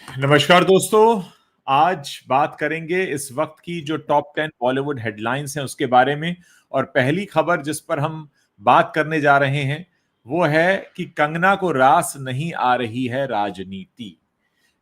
नमस्कार दोस्तों। आज बात करेंगे इस वक्त की जो टॉप 10 बॉलीवुड हेडलाइंस हैं उसके बारे में। और पहली खबर जिस पर हम बात करने जा रहे हैं वो है कि कंगना को रास नहीं आ रही है राजनीति।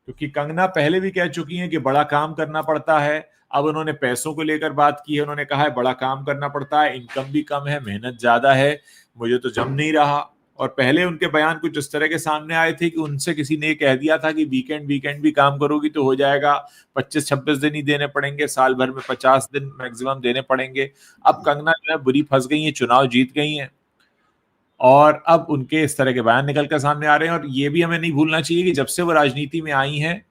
क्योंकि कंगना पहले भी कह चुकी हैं कि बड़ा काम करना पड़ता है। अब उन्होंने पैसों को लेकर बात की है। उन्होंने कहा है बड़ा काम करना पड़ता है, इनकम भी कम है, मेहनत ज्यादा है, मुझे तो जम नहीं रहा। और पहले उनके बयान कुछ इस तरह के सामने आए थे कि उनसे किसी ने कह दिया था कि वीकेंड वीकेंड भी काम करोगी तो हो जाएगा, 25-26 दिन ही देने पड़ेंगे, साल भर में 50 दिन मैक्सिमम देने पड़ेंगे। अब कंगना जो है बुरी फंस गई है, चुनाव जीत गई है और अब उनके इस तरह के बयान निकल कर सामने आ रहे हैं। और ये भी हमें नहीं भूलना चाहिए कि जब से वो राजनीति में आई हैं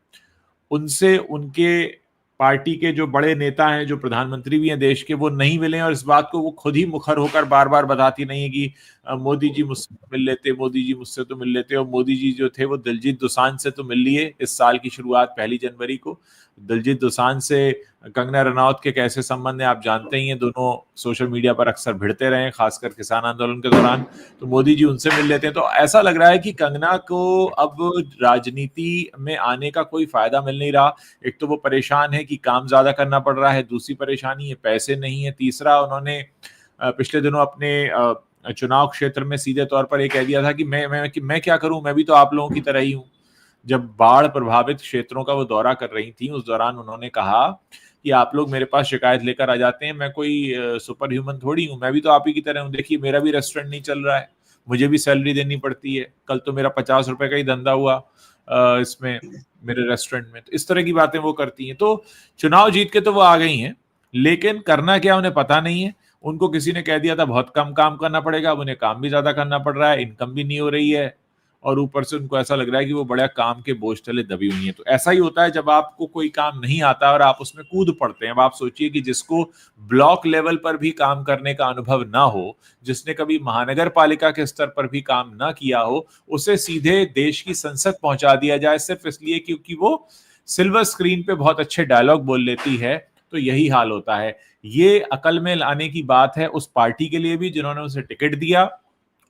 उनसे उनके पार्टी के जो बड़े नेता हैं, जो प्रधानमंत्री भी हैं देश के, वो नहीं मिले। और इस बात को वो खुद ही मुखर होकर बार बार बताती नहीं है कि मोदी जी मुझसे तो मिल लेते, मोदी जी मुझसे तो मिल लेते। और मोदी जी जो थे वो दिलजीत दोसांझ से तो मिल लिए इस साल की शुरुआत 1 जनवरी को। दिलजीत दोसांझ से कंगना रनौत के कैसे संबंध है आप जानते ही हैं, दोनों सोशल मीडिया पर अक्सर भिड़ते रहे, खासकर किसान आंदोलन के दौरान। तो मोदी जी उनसे मिल लेते हैं। तो ऐसा लग रहा है कि कंगना को अब राजनीति में आने का कोई फायदा मिल नहीं रहा। एक तो वो परेशान है कि काम ज्यादा करना पड़ रहा है, दूसरी परेशानी है पैसे नहीं है, तीसरा उन्होंने पिछले दिनों अपने चुनाव क्षेत्र में सीधे तौर पर ये कह दिया था कि मैं क्या करूं, मैं भी तो आप लोगों की तरह ही हूं। जब बाढ़ प्रभावित क्षेत्रों का वो दौरा कर रही थी उस दौरान उन्होंने कहा कि आप लोग मेरे पास शिकायत लेकर आ जाते हैं, मैं कोई सुपर ह्यूमन थोड़ी हूं, मैं भी तो आप ही की तरह हूं, देखिए मेरा भी रेस्टोरेंट नहीं चल रहा है, मुझे भी सैलरी देनी पड़ती है, कल तो मेरा 50 रुपए का ही धंधा हुआ इसमें मेरे रेस्टोरेंट में। तो इस तरह की बातें वो करती हैं। तो चुनाव जीत के तो वो आ गई हैं, लेकिन करना क्या उन्हें पता नहीं है। उनको किसी ने कह दिया था बहुत कम काम करना पड़ेगा, अब उन्हें काम भी ज्यादा करना पड़ रहा है, इनकम भी नहीं हो रही है और ऊपर से उनको ऐसा लग रहा है कि वो बड़ा काम के बोझ तले दबी हुई है। तो ऐसा ही होता है जब आपको कोई काम नहीं आता और आप उसमें कूद पड़ते हैं। अब आप सोचिए कि जिसको ब्लॉक लेवल पर भी काम करने का अनुभव ना हो, जिसने कभी महानगर पालिका के स्तर पर भी काम ना किया हो, उसे सीधे देश की संसद पहुंचा दिया जाए सिर्फ इसलिए क्योंकि वो सिल्वर स्क्रीन पे बहुत अच्छे डायलॉग बोल लेती है। तो यही हाल होता है। ये अकल में लाने की बात है उस पार्टी के लिए भी जिन्होंने उसे टिकट दिया,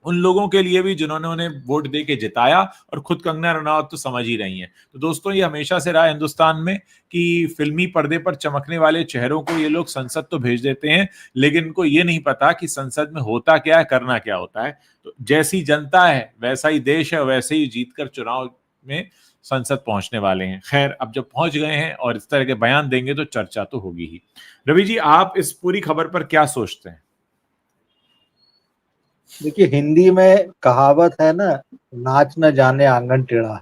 उन लोगों के लिए भी जिन्होंने उन्हें वोट दे के जिताया, और खुद कंगना रनौत तो समझ ही रही हैं। तो दोस्तों ये हमेशा से रहा हिंदुस्तान में कि फिल्मी पर्दे पर चमकने वाले चेहरों को ये लोग संसद तो भेज देते हैं, लेकिन इनको ये नहीं पता कि संसद में होता क्या है, करना क्या होता है। तो जैसी जनता है वैसा ही देश है, वैसे ही जीतकर चुनाव में संसद पहुंचने वाले हैं। खैर अब जब पहुंच गए हैं और इस तरह के बयान देंगे तो चर्चा तो होगी ही। रवि जी, आप इस पूरी खबर पर क्या सोचते हैं? देखिए, हिंदी में कहावत है ना, नाच न जाने आंगन टेढ़ा।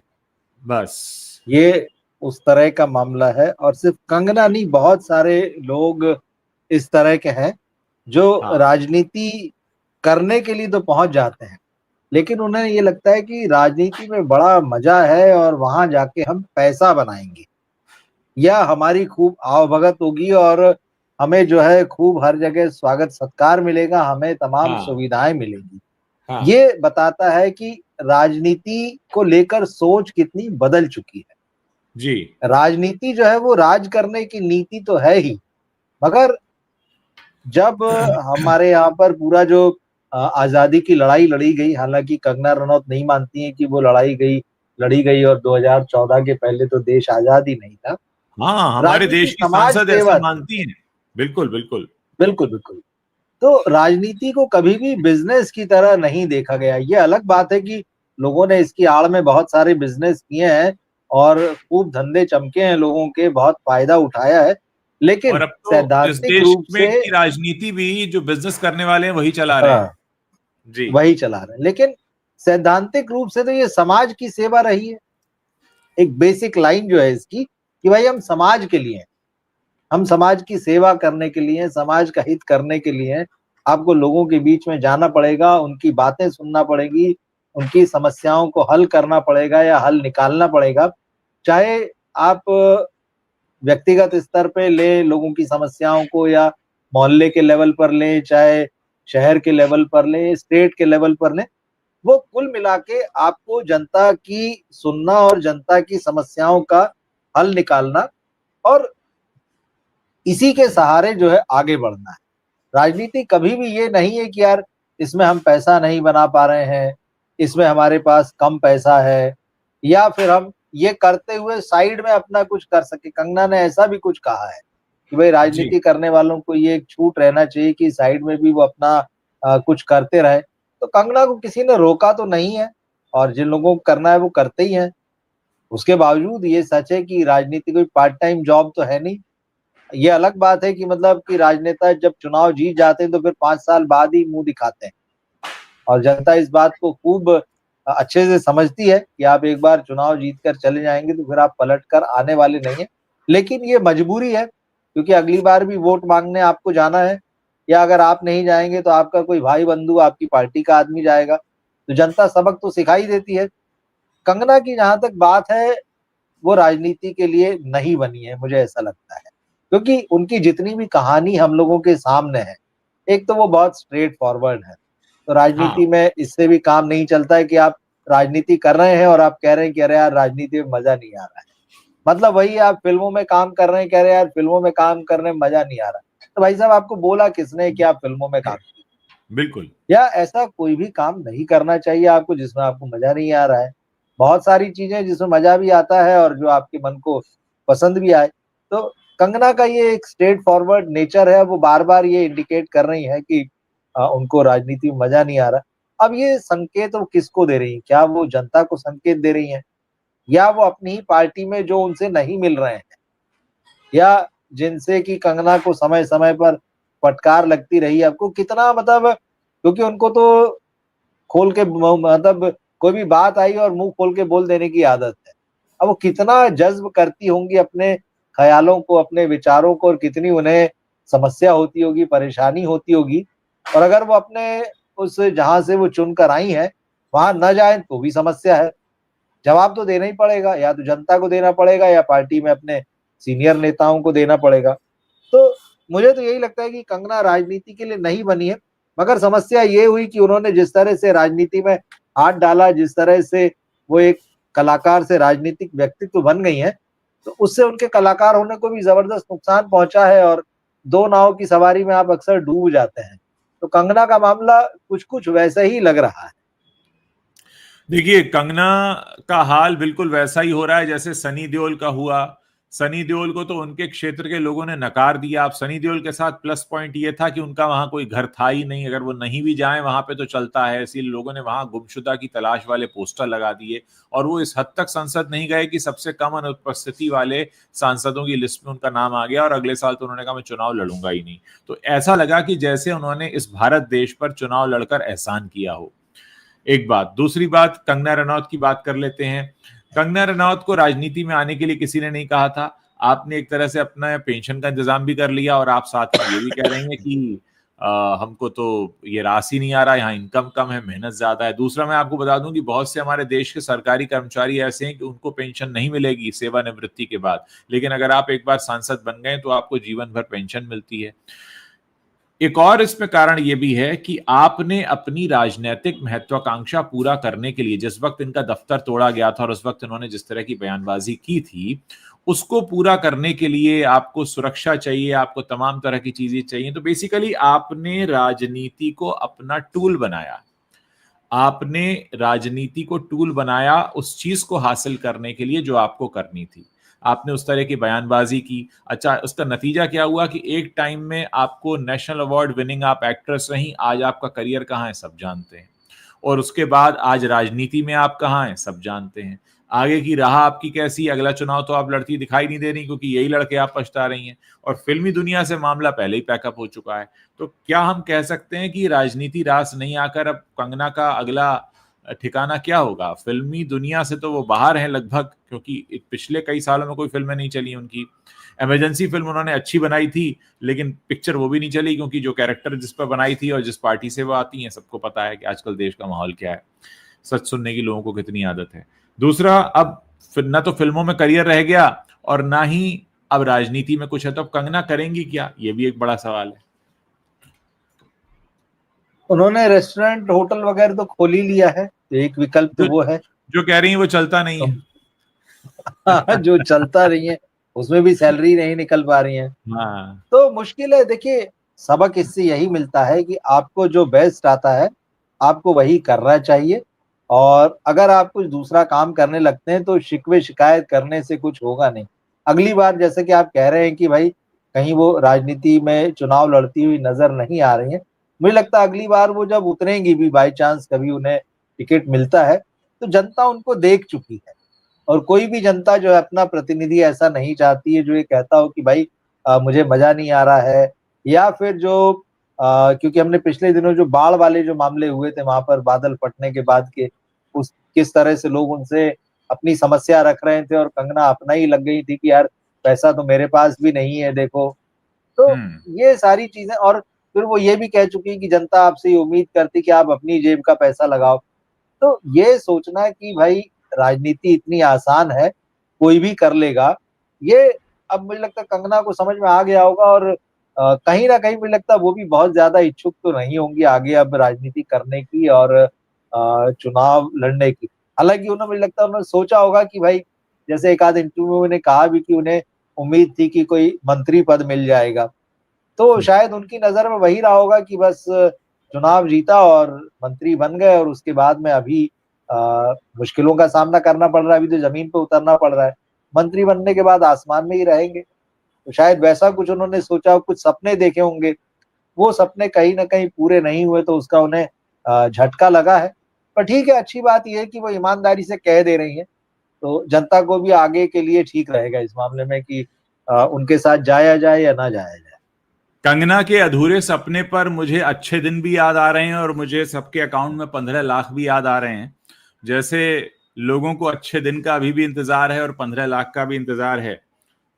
बस। ये उस तरह का मामला है। और सिर्फ कंगना नहीं, बहुत सारे लोग इस तरह के हैं जो हाँ। राजनीति करने के लिए तो पहुंच जाते हैं, लेकिन उन्हें ये लगता है कि राजनीति में बड़ा मजा है और वहां जाके हम पैसा बनाएंगे या हमारी खूब आवभगत होगी और हमें जो है खूब हर जगह स्वागत सत्कार मिलेगा, हमें तमाम हाँ। सुविधाएं मिलेंगी। हाँ। ये बताता है कि राजनीति को लेकर सोच कितनी बदल चुकी है। जी। राजनीति जो है वो राज करने की नीति तो है ही, मगर जब हमारे यहाँ पर पूरा जो आजादी की लड़ाई लड़ी गई, हालांकि कंगना रनौत नहीं मानती है कि वो लड़ी गई और 2014 के पहले तो देश आजाद ही नहीं था। हाँ, हमारे राजनीति देश की समाज सांसद ऐसा सेवा थी। मानती हैं। बिल्कुल बिल्कुल। बिल्कुल बिल्कुल। तो राजनीति को कभी भी बिजनेस की तरह नहीं देखा गया। ये अलग बात है कि लोगों ने इसकी आड़ में बहुत सारे बिजनेस किए हैं और खूब धंधे चमके हैं, लोगों के बहुत फायदा उठाया है, और लेकिन अब तो इस सैद्धांतिक देश रूप में से की राजनीति भी जो बिजनेस करने वाले हैं वही चला रहे हैं। हाँ, जी। वही चला रहे हैं। लेकिन सैद्धांतिक रूप से तो ये समाज की सेवा रही है। एक बेसिक लाइन जो है इसकी कि भाई हम समाज के लिए हैं, हम समाज की सेवा करने के लिए, समाज का हित करने के लिए आपको लोगों के बीच में जाना पड़ेगा, उनकी बातें सुनना पड़ेगी, उनकी समस्याओं को हल करना पड़ेगा या हल निकालना पड़ेगा। चाहे आप व्यक्तिगत स्तर पे लें लोगों की समस्याओं को या मोहल्ले के लेवल पर लें, चाहे शहर के लेवल पर लें, स्टेट के लेवल पर लें, वो कुल मिला के आपको जनता की सुनना और जनता की समस्याओं का हल निकालना और इसी के सहारे जो है आगे बढ़ना है। राजनीति कभी भी ये नहीं है कि यार इसमें हम पैसा नहीं बना पा रहे हैं, इसमें हमारे पास कम पैसा है, या फिर हम ये करते हुए साइड में अपना कुछ कर सके। कंगना ने ऐसा भी कुछ कहा है कि भाई जी। राजनीति करने वालों को ये एक छूट रहना चाहिए कि साइड में भी वो अपना कुछ करते रहे। तो कंगना को किसी ने रोका तो नहीं है, और जिन लोगों को करना है वो करते ही हैं। उसके बावजूद ये सच है कि राजनीति कोई पार्ट टाइम जॉब तो है नहीं। ये अलग बात है कि मतलब कि राजनेता जब चुनाव जीत जाते हैं तो फिर 5 साल बाद ही मुंह दिखाते हैं, और जनता इस बात को खूब अच्छे से समझती है कि आप एक बार चुनाव जीत कर चले जाएंगे तो फिर आप पलट कर आने वाले नहीं है। लेकिन ये मजबूरी है, क्योंकि अगली बार भी वोट मांगने आपको जाना है, या अगर आप नहीं जाएंगे तो आपका कोई भाई बंधु, आपकी पार्टी का आदमी जाएगा, तो जनता सबक तो सिखाई देती है। कंगना की जहां तक बात है, वो राजनीति के लिए नहीं बनी है, मुझे ऐसा लगता है, क्योंकि उनकी जितनी भी कहानी हम लोगों के सामने है, एक तो वो बहुत स्ट्रेट फॉरवर्ड है। तो हाँ। राजनीति में इससे भी काम नहीं चलता है कि आप राजनीति कर रहे हैं और आप कह रहे हैं कि अरे यार राजनीति में मजा नहीं आ रहा है। मतलब वही आप फिल्मों में काम कर रहे हैं, कह रहे हैं यार फिल्मों में काम करने में मजा नहीं आ रहा। तो भाई साहब, आपको बोला किसने कि आप फिल्मों में काम कीजिए? बिल्कुल। या ऐसा कोई भी काम नहीं करना चाहिए आपको जिसमें आपको मजा नहीं आ रहा है। बहुत सारी चीजें जिसमें मजा भी आता है और जो आपके मन को पसंद भी आए। तो कंगना का ये एक स्ट्रेट फॉरवर्ड नेचर है, वो बार बार ये इंडिकेट कर रही है कि उनको राजनीति में मजा नहीं आ रहा। अब ये संकेत वो किसको दे रही है? क्या वो जनता को संकेत दे रही है, या वो अपनी ही पार्टी में जो उनसे नहीं मिल रहे हैं, या जिनसे कि कंगना को समय समय पर फटकार लगती रही, आपको कितना मतलब, क्योंकि उनको तो खोल के मतलब कोई भी बात आई और मुंह खोल के बोल देने की आदत है। अब वो कितना जज्ब करती होंगी अपने ख्यालों को, अपने विचारों को, और कितनी उन्हें समस्या होती होगी, परेशानी होती होगी। और अगर वो अपने उस जहां से वो चुनकर आई हैं वहां न जाए तो भी समस्या है। जवाब तो देना ही पड़ेगा, या तो जनता को देना पड़ेगा या पार्टी में अपने सीनियर नेताओं को देना पड़ेगा। तो मुझे तो यही लगता है कि कंगना राजनीति के लिए नहीं बनी है। मगर समस्या ये हुई कि उन्होंने जिस तरह से राजनीति में हाथ डाला, जिस तरह से वो एक कलाकार से राजनीतिक व्यक्तित्व बन गई हैं, तो उससे उनके कलाकार होने को भी जबरदस्त नुकसान पहुंचा है, और दो नाव की सवारी में आप अक्सर डूब जाते हैं। तो कंगना का मामला कुछ कुछ वैसा ही लग रहा है। देखिए, कंगना का हाल बिल्कुल वैसा ही हो रहा है जैसे सनी देओल का हुआ। सनी देओल को तो उनके क्षेत्र के लोगों ने नकार दिया। अब सनी देओल के साथ प्लस पॉइंट ये था कि उनका वहां कोई घर था ही नहीं, अगर वो नहीं भी जाए वहां पे तो चलता है, इसीलिए लोगों ने वहां गुमशुदा की तलाश वाले पोस्टर लगा दिए। और वो इस हद तक संसद नहीं गए कि सबसे कम अनुपस्थिति वाले सांसदों की लिस्ट में उनका नाम आ गया, और अगले साल तो उन्होंने कहा मैं चुनाव लड़ूंगा ही नहीं। तो ऐसा लगा कि जैसे उन्होंने इस भारत देश पर चुनाव लड़कर एहसान किया हो। एक बात। दूसरी बात, कंगना रनौत की बात कर लेते हैं। कंगना रनौत को राजनीति में आने के लिए किसी ने नहीं कहा था। आपने एक तरह से अपना पेंशन का इंतजाम भी कर लिया, और आप साथ में ये भी कह रही हैं कि हमको तो ये राशि नहीं आ रहा, यहाँ इनकम कम है, मेहनत ज्यादा है। दूसरा, मैं आपको बता दूं कि बहुत से हमारे देश के सरकारी कर्मचारी ऐसे हैं कि उनको पेंशन नहीं मिलेगी सेवानिवृत्ति के बाद, लेकिन अगर आप एक बार सांसद बन गए तो आपको जीवन भर पेंशन मिलती है। एक और इसमें कारण यह भी है कि आपने अपनी राजनीतिक महत्वाकांक्षा पूरा करने के लिए, जिस वक्त इनका दफ्तर तोड़ा गया था और उस वक्त इन्होंने जिस तरह की बयानबाजी की थी, उसको पूरा करने के लिए आपको सुरक्षा चाहिए, आपको तमाम तरह की चीजें चाहिए। तो बेसिकली आपने राजनीति को अपना टूल बनाया। आपने राजनीति को टूल बनाया उस चीज को हासिल करने के लिए जो आपको करनी थी। आपने उस तरह की बयानबाजी की। अच्छा, उसका नतीजा क्या हुआ कि एक टाइम में आपको नेशनल अवार्ड विनिंग आप एक्ट्रेस रही, आज आपका करियर कहाँ है सब जानते हैं। और उसके बाद आज राजनीति में आप कहाँ हैं सब जानते हैं। आगे की राह आपकी कैसी, अगला चुनाव तो आप लड़ती दिखाई नहीं दे रही, क्योंकि यही लड़के आप पछता रही हैं। और फिल्मी दुनिया से मामला पहले ही पैकअप हो चुका है। तो क्या हम कह सकते हैं कि राजनीति रास नहीं आकर अब कंगना का अगला ठिकाना क्या होगा? फिल्मी दुनिया से तो वो बाहर हैं लगभग, क्योंकि पिछले कई सालों में कोई फिल्में नहीं चली उनकी। इमरजेंसी फिल्म उन्होंने अच्छी बनाई थी, लेकिन पिक्चर वो भी नहीं चली, क्योंकि जो कैरेक्टर जिस पर बनाई थी और जिस पार्टी से वो आती हैं, सबको पता है कि आजकल देश का माहौल क्या है, सच सुनने की लोगों को कितनी आदत है। दूसरा, अब ना तो फिल्मों में करियर रह गया और ना ही अब राजनीति में कुछ है, तो अब कंगना करेंगी क्या, ये भी एक बड़ा सवाल है। उन्होंने रेस्टोरेंट होटल वगैरह तो खोल ही लिया है, एक विकल्प तो जो वो है। जो कह रही है वो चलता नहीं है। जो चलता रही है उसमें भी सैलरी नहीं निकल पा रही है। हाँ। तो मुश्किल है। देखिए, सबक इससे यही मिलता है कि आपको जो बेस्ट आता है आपको वही करना चाहिए। और अगर आप कुछ दूसरा काम करने लगते हैं तो शिकवे शिकायत करने से कुछ होगा नहीं। अगली बार जैसे कि आप कह रहे हैं कि भाई कहीं वो राजनीति में चुनाव लड़ती हुई नजर नहीं आ रही है, मुझे लगता है अगली बार वो जब उतरेंगी भी, बाई चांस कभी उन्हें टिकट मिलता है, तो जनता उनको देख चुकी है। और कोई भी जनता जो है अपना प्रतिनिधि ऐसा नहीं चाहती है जो ये कहता हो कि भाई मुझे मजा नहीं आ रहा है, या फिर जो क्योंकि हमने पिछले दिनों जो बाढ़ वाले जो मामले हुए थे वहां पर बादल फटने के बाद के, उस किस तरह से लोग उनसे अपनी समस्या रख रहे थे और कंगना अपना ही लग गई थी कि यार पैसा तो मेरे पास भी नहीं है देखो। तो हम्म। ये सारी चीजें, और फिर वो ये भी कह चुकी है कि जनता आपसे ये उम्मीद करती कि आप अपनी जेब का पैसा लगाओ। तो ये सोचना कि भाई राजनीति इतनी आसान है, कोई भी कर लेगा, ये अब मुझे लगता है कंगना को समझ में आ गया होगा। और कहीं ना कहीं मुझे लगता है वो भी बहुत ज्यादा इच्छुक तो नहीं होंगी आगे अब राजनीति करने की और चुनाव लड़ने की। हालांकि उन्होंने, मुझे लगता है उन्होंने सोचा होगा कि भाई, जैसे एक आध इंटरव्यू में उन्हें कहा भी कि उन्हें उम्मीद थी कि कोई मंत्री पद मिल जाएगा, तो शायद उनकी नजर में वही रहा होगा कि बस चुनाव जीता और मंत्री बन गए, और उसके बाद में अभी मुश्किलों का सामना करना पड़ रहा है, अभी तो जमीन पे उतरना पड़ रहा है, मंत्री बनने के बाद आसमान में ही रहेंगे। तो शायद वैसा कुछ उन्होंने सोचा, कुछ सपने देखे होंगे, वो सपने कहीं ना कहीं पूरे नहीं हुए, तो उसका उन्हें झटका लगा है। पर ठीक है, अच्छी बात यह है कि वो ईमानदारी से कह दे रही है, तो जनता को भी आगे के लिए ठीक रहेगा इस मामले में कि उनके साथ जाया जाए या ना जाया जाए। कंगना के अधूरे सपने पर मुझे अच्छे दिन भी याद आ रहे हैं और मुझे सबके अकाउंट में 15 लाख भी याद आ रहे हैं। जैसे लोगों को अच्छे दिन का अभी भी इंतजार है और 15 लाख का भी इंतजार है,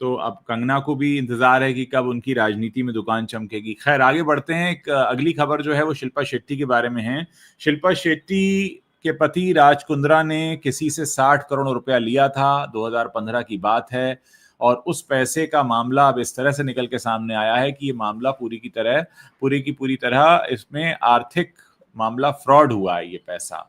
तो अब कंगना को भी इंतजार है कि कब उनकी राजनीति में दुकान चमकेगी। खैर, आगे बढ़ते हैं। एक अगली खबर जो है वो शिल्पा शेट्टी के बारे में है। शिल्पा शेट्टी के पति राज कुंद्रा ने किसी से 60 करोड़ रुपया लिया था, 2015 की बात है। और उस पैसे का मामला अब इस तरह से निकल के सामने आया है कि ये मामला पूरी की पूरी तरह इसमें आर्थिक मामला, फ्रॉड हुआ है ये पैसा।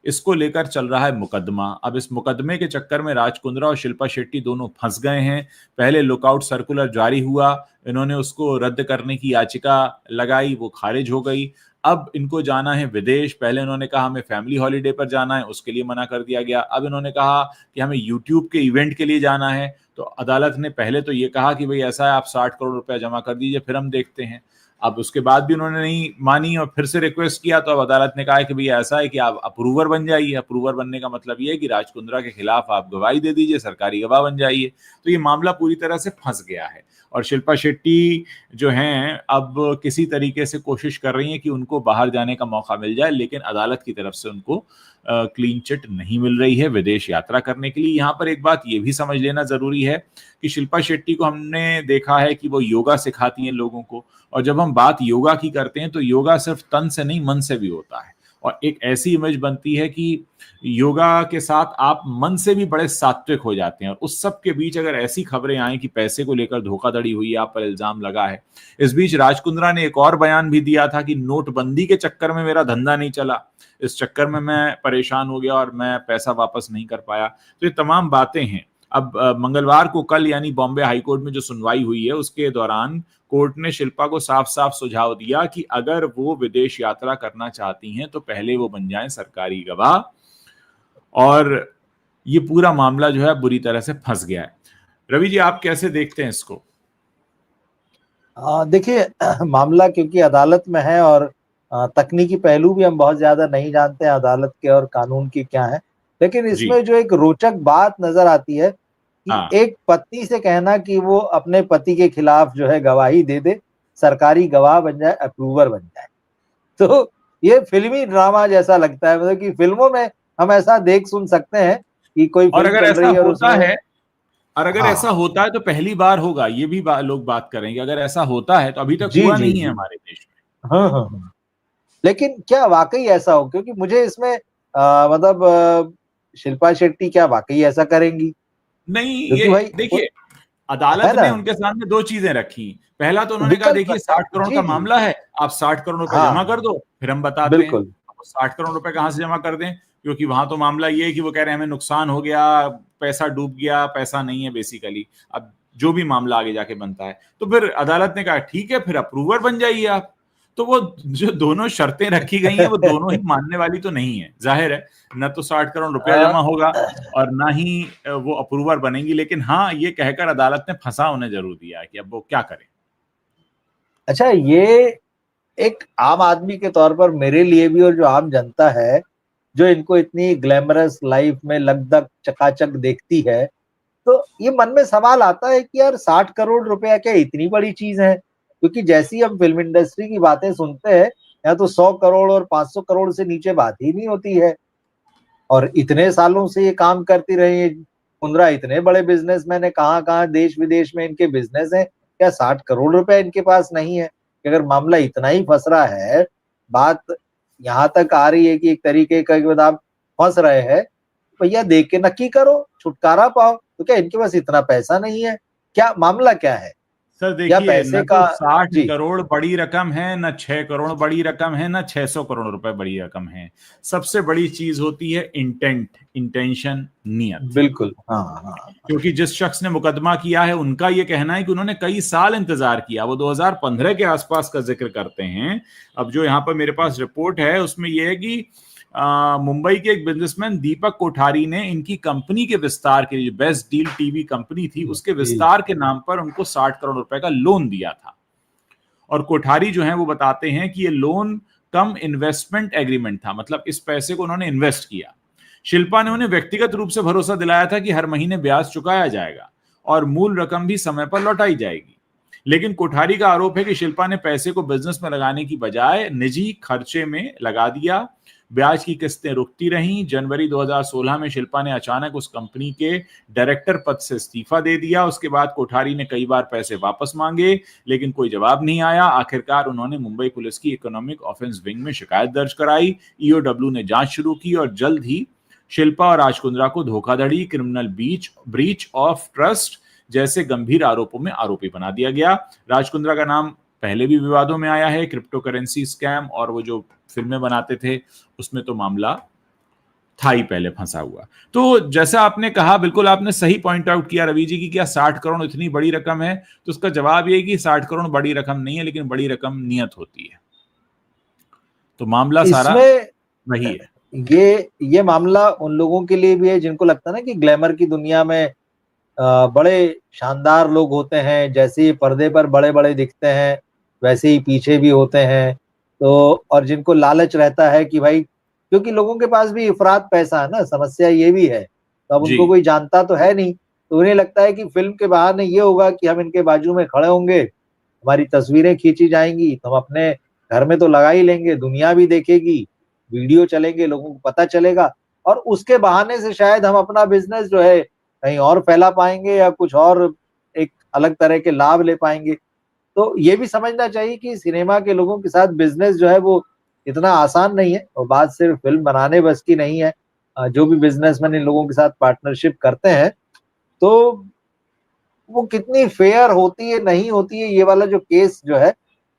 इसको लेकर चल रहा है मुकदमा। अब इस मुकदमे के चक्कर में राज कुंद्रा और शिल्पा शेट्टी दोनों फंस गए हैं। पहले लुकआउट सर्कुलर जारी हुआ, इन्होंने उसको रद्द करने की याचिका लगाई, वो खारिज हो गई। अब इनको जाना है विदेश। पहले इन्होंने कहा हमें फैमिली हॉलीडे पर जाना है, उसके लिए मना कर दिया गया। अब इन्होंने कहा कि हमें यूट्यूब के इवेंट के लिए जाना है, तो अदालत ने पहले तो ये कहा कि भाई ऐसा है, आप 60 करोड़ रुपया जमा कर दीजिए, फिर हम देखते हैं। अब उसके बाद भी उन्होंने नहीं मानी और फिर से रिक्वेस्ट किया, तो अब अदालत ने कहा है कि भैया ऐसा है कि आप अप्रूवर बन जाइए। अप्रूवर बनने का मतलब ये है कि राज कुंद्रा के खिलाफ आप गवाही दे दीजिए, सरकारी गवाह बन जाइए। तो ये मामला पूरी तरह से फंस गया है और शिल्पा शेट्टी जो हैं अब किसी तरीके से कोशिश कर रही हैं कि उनको बाहर जाने का मौका मिल जाए, लेकिन अदालत की तरफ से उनको क्लीन चिट नहीं मिल रही है विदेश यात्रा करने के लिए। यहाँ पर एक बात ये भी समझ लेना जरूरी है कि शिल्पा शेट्टी को हमने देखा है कि वो योगा सिखाती हैं लोगों को, और जब हम बात योगा की करते हैं तो योगा सिर्फ तन से नहीं, मन से भी होता है। और एक ऐसी इमेज बनती है कि योगा के साथ आप मन से भी बड़े सात्विक हो जाते हैं। और उस सब के बीच अगर ऐसी खबरें आए कि पैसे को लेकर धोखाधड़ी हुई, आप पर इल्जाम लगा है। इस बीच राज कुंद्रा ने एक और बयान भी दिया था कि नोटबंदी के चक्कर में मेरा धंधा नहीं चला, इस चक्कर में मैं परेशान हो गया और मैं पैसा वापस नहीं कर पाया। तो ये तमाम बातें हैं। अब मंगलवार को, कल यानी बॉम्बे हाईकोर्ट में जो सुनवाई हुई है उसके दौरान कोर्ट ने शिल्पा को साफ साफ सुझाव दिया कि अगर वो विदेश यात्रा करना चाहती हैं तो पहले वो बन जाएं सरकारी गवाह। और ये पूरा मामला जो है बुरी तरह से फंस गया है। रवि जी, आप कैसे देखते हैं इसको? देखिए, मामला क्योंकि अदालत में है और तकनीकी पहलू भी हम बहुत ज्यादा नहीं जानते हैं अदालत के और कानून की क्या है, लेकिन जी। इसमें जो एक रोचक बात नजर आती है कि हाँ। एक पत्नी से कहना कि वो अपने पति के खिलाफ जो है गवाही दे दे, सरकारी गवाह बन जाए, अप्रूवर बन जाए। तो ये फिल्मी ड्रामा जैसा लगता है, मतलब कि फिल्मों में हम ऐसा देख सुन सकते हैं कि कोई और फिल्म अगर चल ऐसा रही है और होता उसमें। है और अगर ऐसा हाँ, होता है तो पहली बार होगा, ये भी लोग बात करेंगे। अगर ऐसा होता है तो अभी तक जी हुआ जी नहीं है जी, हमारे देश में। हाँ हाँ हाँ। लेकिन क्या वाकई ऐसा हो, क्योंकि मुझे इसमें मतलब शिल्पा शेट्टी क्या वाकई ऐसा करेंगी? नहीं, ये क्योंकि भाई देखिए, है अदालत ना, ने उनके सामने दो चीजें रखी। पहला तो उन्होंने कहा विकल्प देखिए रखा। 60 करोड़ जी का जी, मामला है, आप 60 करोड़ रुपए जमा हाँ, कर दो, फिर हम बताते हैं। बिल्कुल। अब 60 करोड़ रुपए कहां से जमा कर दें? क्योंकि वहां तो मामला ये है कि वो कह रहे हैं हमें नुकसान हो गया, पैसा डूब गया, पैसा नहीं है बेसिकली। अब जो भी मामला आगे जाके बनता है, तो फिर अदालत ने कहा ठीक है, फिर अप्रूवर बन जाइए आप। तो वो जो दोनों शर्तें रखी गई हैं वो दोनों ही मानने वाली तो नहीं है, जाहिर है, न तो 60 करोड़ रुपया जमा होगा और ना ही वो अप्रूवर बनेंगी। लेकिन हाँ, ये कहकर अदालत ने फंसा उन्हें जरूर दिया है कि अब वो क्या करें। अच्छा, ये एक आम आदमी के तौर पर मेरे लिए भी, और जो आम जनता है जो इनको इतनी ग्लैमरस लाइफ में लगभग चकाचक देखती है, तो ये मन में सवाल आता है कि यार 60 करोड़ रुपया क्या इतनी बड़ी चीज है? क्योंकि जैसी हम फिल्म इंडस्ट्री की बातें सुनते हैं, या तो 100 करोड़ और 500 करोड़ से नीचे बात ही नहीं होती है। और इतने सालों से ये काम करती रही है कुंद्रा, इतने बड़े बिजनेसमैन है, कहाँ कहाँ देश विदेश में इनके बिजनेस है, क्या 60 करोड़ रुपया इनके पास नहीं है? कि अगर मामला इतना ही फंस रहा है, बात यहाँ तक आ रही है कि एक तरीके का कि आप फंस रहे हैं, भैया देख के नक्की करो, छुटकारा पाओ। तो क्या इनके पास इतना पैसा नहीं है? क्या मामला क्या है? सर या देखिए, न पैसे तो का? 60 जी, करोड़ बड़ी रकम है, न 6 करोड़ बड़ी रकम है, न 600 करोड़ रुपए बड़ी रकम है। सबसे बड़ी चीज होती है इंटेंट, इंटेंशन, नियत। बिल्कुल। हाँ हाँ। क्योंकि जिस शख्स ने मुकदमा किया है उनका यह कहना है कि उन्होंने कई साल इंतजार किया, वो 2015 के आसपास का जिक्र करते हैं। अब जो यहाँ पर मेरे पास रिपोर्ट है उसमें यह है कि मुंबई के एक बिजनेसमैन दीपक कोठारी ने इनकी कंपनी के विस्तार के लिए, बेस्ट डील टीवी कंपनी थी, उसके जी, विस्तार के नाम पर उनको 60 करोड़ रुपए का लोन दिया था। और कोठारी जो है वो बताते हैं कि ये लोन कम इन्वेस्टमेंट एग्रीमेंट था, मतलब इस पैसे को उन्होंने इन्वेस्ट किया। शिल्पा ने उन्हें व्यक्तिगत रूप से भरोसा दिलाया था कि हर महीने ब्याज चुकाया जाएगा और मूल रकम भी समय पर लौटाई जाएगी। लेकिन कोठारी का आरोप है कि शिल्पा ने पैसे को बिजनेस में लगाने की बजाय निजी खर्चे में लगा दिया। ब्याज की किस्तें रुकती रहीं। जनवरी 2016 में शिल्पा ने अचानक उस कंपनी के डायरेक्टर पद से इस्तीफा दे दिया। उसके बाद कोठारी ने कई बार पैसे वापस मांगे, लेकिन कोई जवाब नहीं आया। आखिरकार उन्होंने मुंबई पुलिस की इकोनॉमिक ऑफेंस विंग में शिकायत दर्ज कराई। ईओडब्ल्यू ने जांच शुरू की और जल्द ही शिल्पा और राज कुंद्रा को धोखाधड़ी, क्रिमिनल ब्रीच ऑफ ट्रस्ट जैसे गंभीर आरोपों में आरोपी बना दिया गया। राज कुंद्रा का नाम पहले भी विवादों में आया है, क्रिप्टो करेंसी स्कैम और वो जो फिल्में बनाते थे उसमें तो मामला था ही पहले फंसा हुआ। तो जैसा आपने कहा, बिल्कुल आपने सही पॉइंट आउट किया रवि जी की, क्या 60 करोड़ इतनी बड़ी रकम है? तो उसका जवाब ये कि 60 करोड़ बड़ी रकम नहीं है, लेकिन बड़ी रकम नियत होती है। तो मामला सारा इसमें वही है। ये मामला उन लोगों के लिए भी है जिनको लगता है ना कि ग्लैमर की दुनिया में बड़े शानदार लोग होते हैं, जैसे ही पर्दे पर बड़े बड़े दिखते हैं वैसे ही पीछे भी होते हैं। तो और जिनको लालच रहता है कि भाई, क्योंकि लोगों के पास भी इफरात पैसा है ना, समस्या ये भी है। तो अब जी, उनको कोई जानता तो है नहीं, तो उन्हें लगता है कि फिल्म के बहाने ये होगा कि हम इनके बाजू में खड़े होंगे, हमारी तस्वीरें खींची जाएंगी, तो हम अपने घर में तो लगा ही लेंगे, दुनिया भी देखेगी, वीडियो चलेंगे, लोगों को पता चलेगा, और उसके बहाने से शायद हम अपना बिजनेस जो है कहीं और फैला पाएंगे या कुछ और एक अलग तरह के लाभ ले पाएंगे। तो ये भी समझना चाहिए कि सिनेमा के लोगों के साथ बिजनेस जो है वो इतना आसान नहीं है, और बात सिर्फ फिल्म बनाने बस की नहीं है। जो भी बिजनेसमैन इन लोगों के साथ पार्टनरशिप करते हैं, तो वो कितनी फेयर होती है नहीं होती है, ये वाला जो केस जो है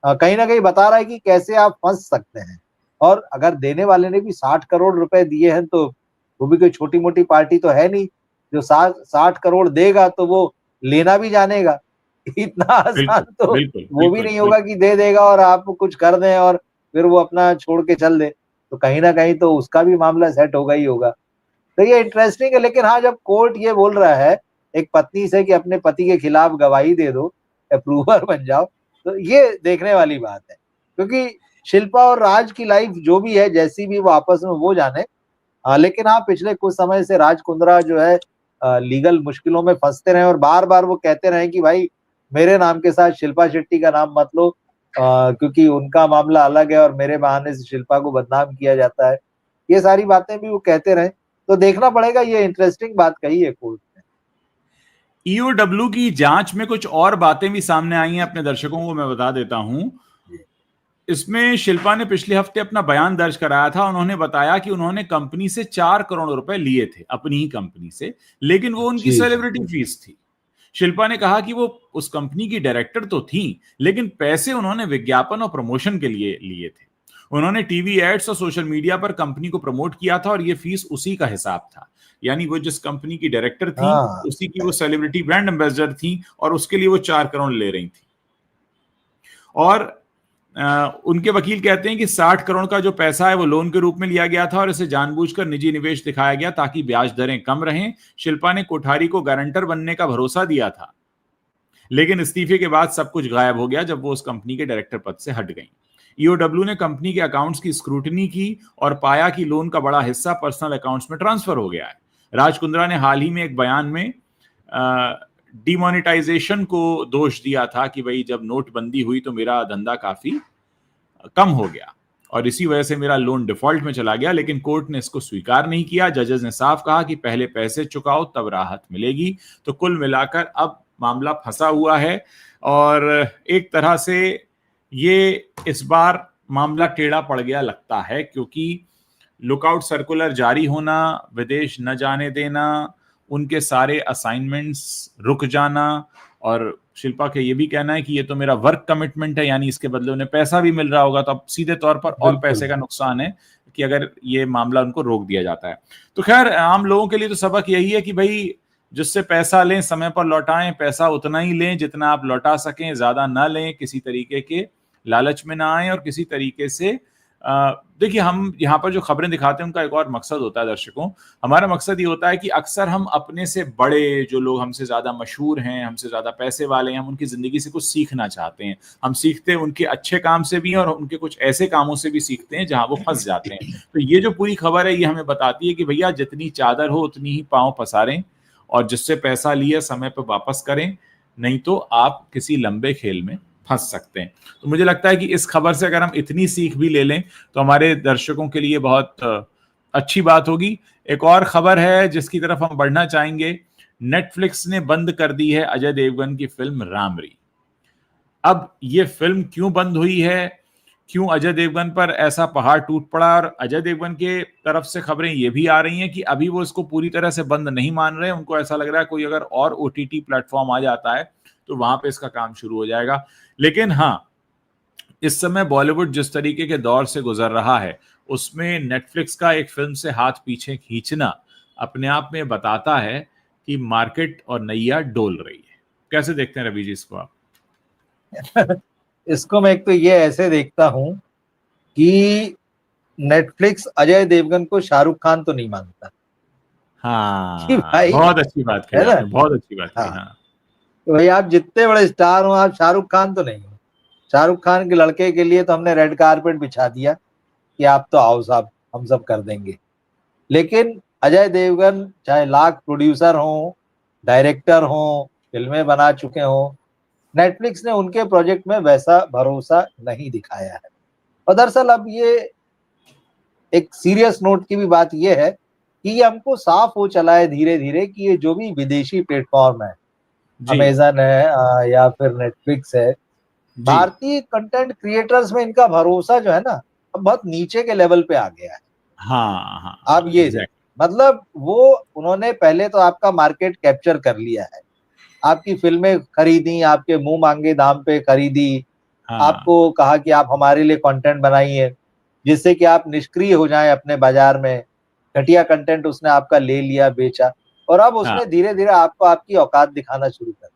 कहीं ना कहीं बता रहा है कि कैसे आप फंस सकते हैं। और अगर देने वाले ने भी 60 करोड़ रुपए दिए हैं, तो वो भी कोई छोटी मोटी पार्टी तो है नहीं। जो 60 करोड़ देगा तो वो लेना भी जानेगा। इतना आसान बिल्कुल, तो बिल्कुल, वो भी बिल्कुल, नहीं बिल्कुल। होगा कि दे देगा और आप कुछ कर दें और फिर वो अपना छोड़ के चल दे। तो कहीं ना कहीं तो उसका भी मामला सेट होगा ही होगा। तो ये इंटरेस्टिंग है। लेकिन हाँ, जब कोर्ट ये बोल रहा है एक पत्नी से कि अपने पति के खिलाफ गवाही दे दो, अप्रूवर बन जाओ, तो ये देखने वाली बात है। क्योंकि शिल्पा और राज की लाइफ जो भी है, जैसी भी वो आपस में वो जाने। लेकिन हाँ, पिछले कुछ समय से राज कुंद्रा जो है लीगल मुश्किलों में फंसते रहे, और बार बार वो कहते रहे कि भाई मेरे नाम के साथ शिल्पा शेट्टी का नाम मत लो, क्योंकि उनका मामला अलग है और मेरे बहाने से शिल्पा को बदनाम किया जाता है। ये सारी बातें भी वो कहते रहे। तो देखना पड़ेगा, ये इंटरेस्टिंग बात कही है कोर्ट ने। ईओडब्ल्यू की जांच में कुछ और बातें भी सामने आई हैं, अपने दर्शकों को मैं बता देता हूं। इसमें शिल्पा ने पिछले हफ्ते अपना बयान दर्ज कराया था। उन्होंने बताया कि उन्होंने कंपनी से 4 करोड़ रुपए लिए थे, अपनी ही कंपनी से, लेकिन वो उनकी जी जी। सेलिब्रिटी फीस थी। शिल्पा ने कहा कि वो उस कंपनी की डायरेक्टर तो थी, लेकिन पैसे उन्होंने विज्ञापन और प्रमोशन के लिए लिए थे। उन्होंने टीवी एड्स और सोशल मीडिया पर कंपनी को प्रमोट किया था और ये फीस उसी का हिसाब था। यानी वो जिस कंपनी की डायरेक्टर थी हाँ, उसी की वो सेलिब्रिटी ब्रांड एम्बेसडर थी और उसके लिए वो 4 करोड़ ले रही थी। और उनके वकील कहते हैं कि 60 करोड़ का जो पैसा है वो लोन के रूप में लिया गया था और इसे जानबूझकर निजी निवेश दिखाया गया ताकि ब्याज दरें कम रहें। शिल्पा ने कोठारी को गारंटर बनने का भरोसा दिया था, लेकिन इस्तीफे के बाद सब कुछ गायब हो गया जब वो उस कंपनी के डायरेक्टर पद से हट गई। ईओडब्ल्यू ने कंपनी के अकाउंट्स की स्क्रूटनी की और पाया कि लोन का बड़ा हिस्सा पर्सनल अकाउंट्स में ट्रांसफर हो गया है। राज कुंद्रा ने हाल ही में एक बयान में डिमोनेटाइजेशन को दोष दिया था कि भाई जब नोटबंदी हुई तो मेरा धंधा काफी कम हो गया और इसी वजह से मेरा लोन डिफॉल्ट में चला गया, लेकिन कोर्ट ने इसको स्वीकार नहीं किया। जजेस ने साफ कहा कि पहले पैसे चुकाओ तब राहत मिलेगी। तो कुल मिलाकर अब मामला फंसा हुआ है और एक तरह से ये इस बार मामला टेढ़ा पड़ गया लगता है, क्योंकि लुकआउट सर्कुलर जारी होना, विदेश न जाने देना, उनके सारे असाइनमेंट्स रुक जाना और शिल्पा के ये भी कहना है कि ये तो मेरा वर्क कमिटमेंट है, यानी इसके बदले उन्हें पैसा भी मिल रहा होगा, तो अब सीधे तौर पर और पैसे का नुकसान है कि अगर ये मामला उनको रोक दिया जाता है। तो खैर आम लोगों के लिए तो सबक यही है कि भाई जिससे पैसा लें समय पर लौटाएं, पैसा उतना ही लें जितना आप लौटा सकें, ज्यादा ना लें, किसी तरीके के लालच में ना आए और किसी तरीके से देखिए हम यहाँ पर जो खबरें दिखाते हैं उनका एक और मकसद होता है दर्शकों। हमारा मकसद ये होता है कि अक्सर हम अपने से बड़े जो लोग हमसे ज्यादा मशहूर हैं, हमसे ज्यादा पैसे वाले हैं, हम उनकी जिंदगी से कुछ सीखना चाहते हैं। हम सीखते हैं उनके अच्छे काम से भी और उनके कुछ ऐसे कामों से भी सीखते हैं जहां वो फंस जाते हैं। तो ये जो पूरी खबर है ये हमें बताती है कि भैया जितनी चादर हो उतनी ही पांव पसारें और जिससे पैसा लिए समय पर वापस करें, नहीं तो आप किसी लंबे खेल में फंस सकते हैं। तो मुझे लगता है कि इस खबर से अगर हम इतनी सीख भी ले लें तो हमारे दर्शकों के लिए बहुत अच्छी बात होगी। एक और खबर है जिसकी तरफ हम बढ़ना चाहेंगे। नेटफ्लिक्स ने बंद कर दी है अजय देवगन की फिल्म रामरी। अब ये फिल्म क्यों बंद हुई है, क्यों अजय देवगन पर ऐसा पहाड़ टूट पड़ा, और अजय देवगन के तरफ से खबरें ये भी आ रही हैं कि अभी वो इसको पूरी तरह से बंद नहीं मान रहे। उनको ऐसा लग रहा है कोई अगर और ओटीटी प्लेटफॉर्म आ जाता है तो वहां पे इसका काम शुरू हो जाएगा। लेकिन हाँ, इस समय बॉलीवुड जिस तरीके के दौर से गुजर रहा है उसमें नेटफ्लिक्स का एक फिल्म से हाथ पीछे खींचना अपने आप में बताता है कि मार्केट और नैया डोल रही है। कैसे देखते हैं रवि जी इसको आप? इसको मैं एक तो ये ऐसे देखता हूं कि नेटफ्लिक्स अजय देवगन को शाहरुख खान तो नहीं मानता। हाँ, भाई बहुत अच्छी बात कही आपने, बहुत अच्छी बात कही। हाँ, तो भाई आप जितने बड़े स्टार हो, आप शाहरुख खान तो नहीं हो। शाहरुख खान के लड़के के लिए तो हमने रेड कारपेट बिछा दिया कि आप तो आओ साहब, हम सब कर देंगे। लेकिन अजय देवगन चाहे लाख प्रोड्यूसर हो, डायरेक्टर हो, फिल्में बना चुके हो, नेटफ्लिक्स ने उनके प्रोजेक्ट में वैसा भरोसा नहीं दिखाया है। और दरअसल अब ये एक सीरियस नोट की भी बात ये है कि ये हमको साफ हो चला है धीरे धीरे कि ये जो भी विदेशी प्लेटफॉर्म है, अमेजन है या फिर नेटफ्लिक्स है, भारतीय कंटेंट क्रिएटर्स में इनका भरोसा जो है ना अब बहुत नीचे के लेवल पे आ गया है। हाँ, हाँ, आप ये मतलब वो उन्होंने पहले तो आपका मार्केट कैप्चर कर लिया है, आपकी फिल्में खरीदी, आपके मुंह मांगे दाम पे खरीदी, आपको कहा कि आप हमारे लिए कंटेंट बनाइए जिससे कि आप निष्क्रिय हो जाएं अपने बाजार में। घटिया कंटेंट उसने आपका ले लिया, बेचा, और अब उसने धीरे धीरे आपको आपकी औकात दिखाना शुरू कर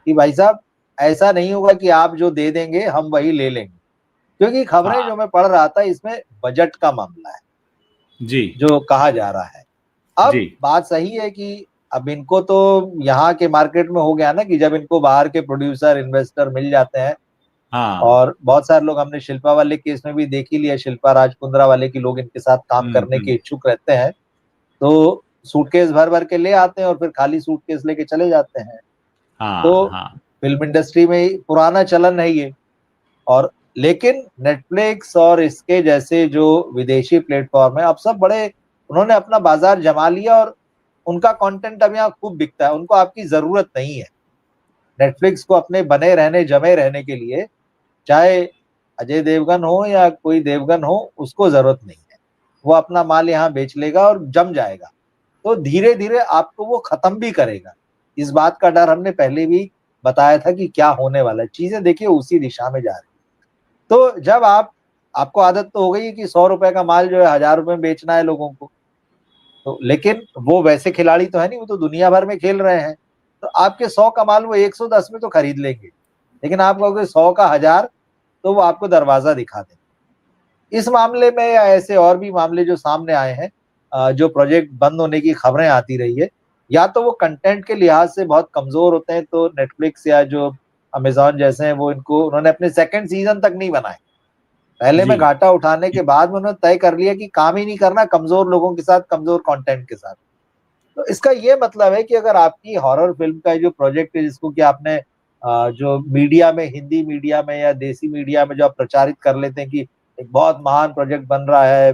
कि भाई साहब ऐसा नहीं होगा कि आप जो दे देंगे हम वही ले लेंगे। क्योंकि खबरें जो मैं पढ़ रहा था इसमें बजट का मामला है जी, जो कहा जा रहा है। अब बात सही है कि अब इनको तो यहाँ के मार्केट में हो गया ना कि जब इनको बाहर के प्रोड्यूसर इन्वेस्टर मिल जाते हैं, और बहुत सारे लोग हमने शिल्पा वाले केस में भी देख ही लिया, शिल्पा राजकुंद्रा वाले की लोग इनके साथ काम करने के इच्छुक रहते हैं, तो सूटकेस भर भर के ले आते हैं और फिर खाली सूटकेस लेके चले जाते हैं। तो फिल्म इंडस्ट्री में पुराना चलन है ये। और लेकिन नेटफ्लिक्स और इसके जैसे जो विदेशी प्लेटफॉर्म है अब सब बड़े, उन्होंने अपना बाजार जमा लिया और उनका कंटेंट अब यहाँ खूब बिकता है। उनको आपकी जरूरत नहीं है। नेटफ्लिक्स को अपने बने रहने, जमे रहने के लिए चाहे अजय देवगन हो या कोई देवगन हो, उसको जरूरत नहीं है। वो अपना माल यहाँ बेच लेगा और जम जाएगा। तो धीरे धीरे आपको वो खत्म भी करेगा। इस बात का डर हमने पहले भी बताया था कि क्या होने वाला है। चीजें देखिए उसी दिशा में जा रही। तो जब आपको आदत तो हो गई कि 100 रुपए का माल जो है 1000 रुपए में बेचना है लोगों को, तो लेकिन वो वैसे खिलाड़ी तो है नहीं, वो तो दुनिया भर में खेल रहे हैं। तो आपके 100 का माल वो 110 में तो खरीद लेंगे, लेकिन आप कहोगे 100 का 1000, तो वो आपको दरवाजा दिखा दें। इस मामले में या ऐसे और भी मामले जो सामने आए हैं, जो प्रोजेक्ट बंद होने की खबरें आती रही है, या तो वो कंटेंट के लिहाज से बहुत कमजोर होते हैं, तो नेटफ्लिक्स या जो अमेजॉन जैसे हैं वो उन्होंने अपने सेकंड सीजन तक नहीं बनाए। पहले में जी घाटा उठाने के बाद में उन्होंने तय कर लिया कि काम ही नहीं करना कमजोर लोगों के साथ, कमजोर कंटेंट के साथ। तो इसका ये मतलब है कि अगर आपकी हॉरर फिल्म का जो प्रोजेक्ट है, जिसको कि आपने जो मीडिया में, हिंदी मीडिया में या देसी मीडिया में जो आप प्रचारित कर लेते हैं कि एक बहुत महान प्रोजेक्ट बन रहा है,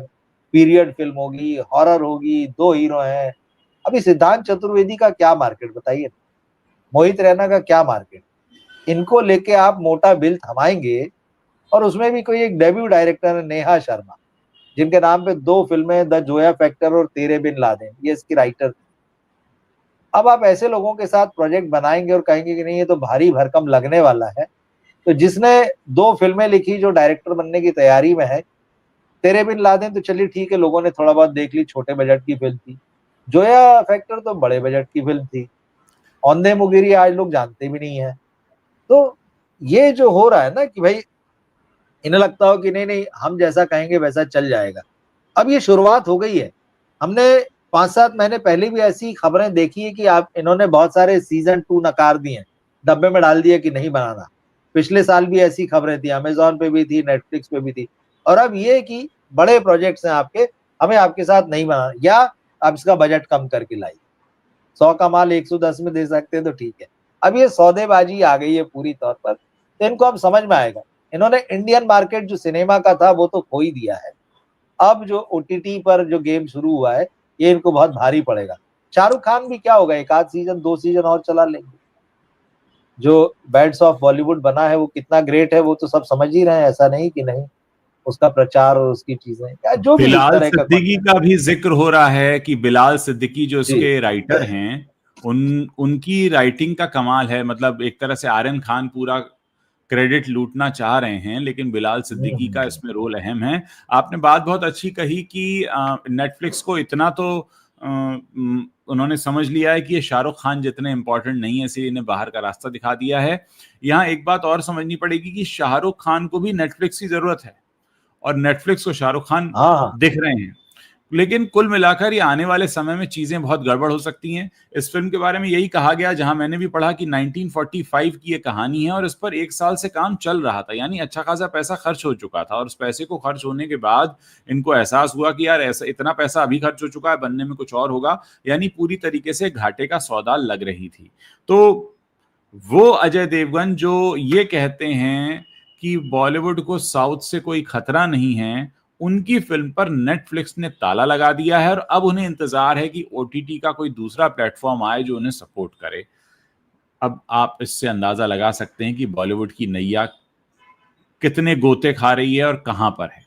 पीरियड फिल्म होगी, हॉरर होगी, 2 हीरो हैं। अभी सिद्धांत चतुर्वेदी का क्या मार्केट बताइए, मोहित रैना का क्या मार्केट? इनको लेके आप मोटा बिल थमाएंगे, और उसमें भी कोई एक डेब्यू डायरेक्टर है नेहा शर्मा, जिनके नाम पे 2 फिल्में, द जोया फैक्टर और तेरे बिन लादेन, ये इसकी राइटर। अब आप ऐसे लोगों के साथ प्रोजेक्ट बनाएंगे और कहेंगे कि नहीं ये तो भारी भरकम लगने वाला है। तो जिसने 2 फिल्में लिखी जो डायरेक्टर बनने की तैयारी में है, तेरे बिन लादेन तो चलिए ठीक है, लोगों ने थोड़ा बहुत देख ली, छोटे बजट की फिल्म थी। जोया फैक्टर तो बड़े बजट की फिल्म थी। औंधे मुगिरी आज लोग जानते भी नहीं है। तो ये जो हो रहा है ना कि भाई इन्हें लगता हो कि नहीं नहीं हम जैसा कहेंगे वैसा चल जाएगा, अब ये शुरुआत हो गई है। हमने 5-7 महीने पहले भी ऐसी खबरें देखी है कि आप इन्होंने बहुत सारे सीजन 2 नकार दिए, डब्बे में डाल दिए कि नहीं बनाना। पिछले साल भी ऐसी खबरें थी, अमेजोन पे भी थी, नेटफ्लिक्स पे भी थी। और अब ये कि बड़े प्रोजेक्ट्स हैं आपके, हमें आपके साथ नहीं बनाना, या आप इसका बजट कम करके लाइए। 100 का माल 110 में दे सकते हैं तो ठीक है। अब ये सौदेबाजी आ गई है पूरी तौर पर, तो इनको अब समझ में आएगा। इन्होंने इंडियन मार्केट जो सिनेमा का था वो तो खो ही दिया है। अब जो ओटीटी पर जो गेम शुरू हुआ है, ये इनको बहुत भारी पड़ेगा। शाहरुख खान भी क्या होगा, 1 आध सीजन 2 सीजन और चला लेंगे। जो बैड्स ऑफ बॉलीवुड बना है वो कितना ग्रेट है, वो तो सब समझ ही रहे हैं, ऐसा नहीं कि नहीं। उसका प्रचार और उसकी चीजें, या जो भी इस बिलाल तरह का सिद्दीकी कंटेंट। का भी जिक्र हो रहा है कि बिलाल सिद्दीकी जो जी इसके राइटर हैं, उनकी राइटिंग का कमाल है। मतलब एक तरह से आर्यन खान पूरा क्रेडिट लूटना चाह रहे हैं, लेकिन बिलाल सिद्दीकी का इसमें रोल अहम है। आपने बात बहुत अच्छी कही कि नेटफ्लिक्स को इतना तो उन्होंने समझ लिया है कि ये शाहरुख खान जितने इंपॉर्टेंट नहीं है, इसलिए इन्हें बाहर का रास्ता दिखा दिया है। यहाँ एक बात और समझनी पड़ेगी कि शाहरुख खान को भी नेटफ्लिक्स की जरूरत है और नेटफ्लिक्स को शाहरुख खान हाँ हाँ। दिख रहे हैं। लेकिन कुल मिलाकर ये आने वाले समय में चीजें बहुत गड़बड़ हो सकती हैं। इस फिल्म के बारे में यही कहा गया, जहां मैंने भी पढ़ा कि 1945 की ये कहानी है और इस पर 1 साल से काम चल रहा था, यानी अच्छा खासा पैसा खर्च हो चुका था। और उस पैसे को खर्च होने के बाद इनको एहसास हुआ कि यार ऐसा इतना पैसा अभी खर्च हो चुका है, बनने में कुछ और होगा, यानी पूरी तरीके से घाटे का सौदा लग रही थी। तो वो अजय देवगन जो ये कहते हैं कि बॉलीवुड को साउथ से कोई खतरा नहीं है, उनकी फिल्म पर नेटफ्लिक्स ने ताला लगा दिया है और अब उन्हें इंतजार है कि ओटीटी का कोई दूसरा प्लेटफॉर्म आए जो उन्हें सपोर्ट करे। अब आप इससे अंदाजा लगा सकते हैं कि बॉलीवुड की नैया कितने गोते खा रही है और कहां पर है।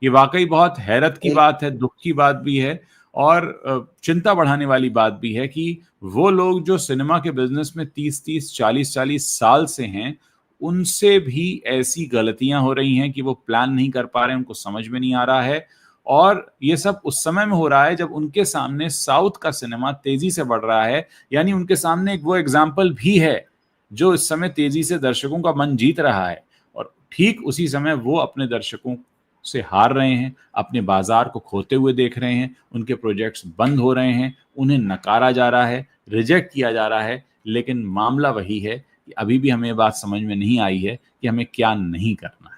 ये वाकई बहुत हैरत की एक बात है, दुख की बात भी है और चिंता बढ़ाने वाली बात भी है कि वो लोग जो सिनेमा के बिजनेस में 30-30, 40-40 साल से हैं, उनसे भी ऐसी गलतियां हो रही हैं कि वो प्लान नहीं कर पा रहे हैं, उनको समझ में नहीं आ रहा है। और ये सब उस समय में हो रहा है जब उनके सामने साउथ का सिनेमा तेजी से बढ़ रहा है, यानी उनके सामने एक वो एग्जाम्पल भी है जो इस समय तेजी से दर्शकों का मन जीत रहा है। और ठीक उसी समय वो अपने दर्शकों से हार रहे हैं, अपने बाजार को खोते हुए देख रहे हैं, उनके प्रोजेक्ट्स बंद हो रहे हैं, उन्हें नकारा जा रहा है, रिजेक्ट किया जा रहा है। लेकिन मामला वही है कि अभी भी हमें बात समझ में नहीं आई है कि हमें क्या नहीं करना है।